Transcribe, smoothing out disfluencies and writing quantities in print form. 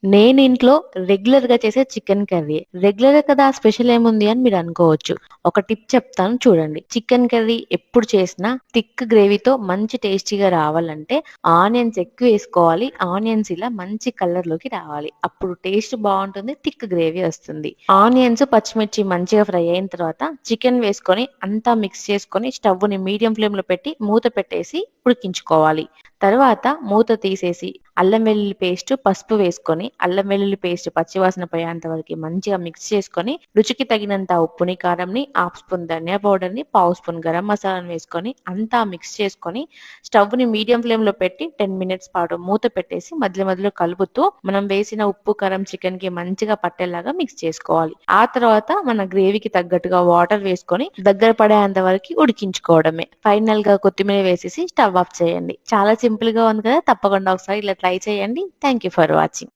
నేను ఇంట్లో రెగ్యులర్‌గా చేసే చికెన్ కర్రీ. రెగ్యులరే కదా! స్పెషల్ ఏముంది అని మీరు అనుకోవచ్చు. ఒక టిప్ చెప్తాను చూడండి. చికెన్ కర్రీ ఎప్పుడు చేసినా థిక్ గ్రేవీతో మంచి టేస్టీగా రావాలంటే ఆనియన్స్ ఎక్కువేసుకోవాలి. ఆనియన్స్ ఇలా మంచి కలర్‌లోకి రావాలి. అప్పుడు టేస్ట్ బావుంటుంది. థిక్ గ్రేవీ వస్తుంది. ఆనియన్స్, పచ్చిమిర్చి మంచిగా ఫ్రై అయిన తర్వాత చికెన్ వేసుకొని అంతా మిక్స్ చేసుకొని స్టవ్‌ని మీడియం ఫ్లేమ్‌లో పెట్టి మూత పెట్టేసి ఉడికించుకోవాలి. తర్వాత మూత తీసేసి అల్లం వెల్లుల్లి పేస్ట్, పసుపు వేసుకొని, అల్లం వెల్లుల్లి పేస్ట్ పచ్చివాసన పోయేంత వరకి మంచిగా మిక్స్ చేసుకొని, రుచికి తగినంత ఉప్పుని, కారంని, హాఫ్ స్పూన్ ధనియా పౌడర్‌ని, పావు స్పూన్ గరం మసాలాను వేసుకొని, అంతా మిక్స్ చేసుకొని, స్టవ్‌ని మీడియం ఫ్లేమ్‌లో పెట్టి 10 మినిట్స్ పాటు మూత పెట్టేసి మధ్యలో మధ్యలో కలుపుతూ మనం వేసిన ఉప్పు, కారం చికెన్‌కి మంచిగా పట్టేలాగా మిక్స్ చేసుకోవాలి. ఆ తర్వాత మన గ్రేవీకి తగ్గట్టుగా వాటర్ వేసుకొని దగ్గర పడేంత వరకి ఉడికించుకోవడమే. ఫైనల్‌గా కొత్తిమీర వేసేసి స్టవ్ ఆఫ్ చేయండి. చాలా సింపుల్‌గా ఉంది కదా! తప్పకుండా ఒకసారి ఇలా ట్రై చేయండి. Thank you for watching.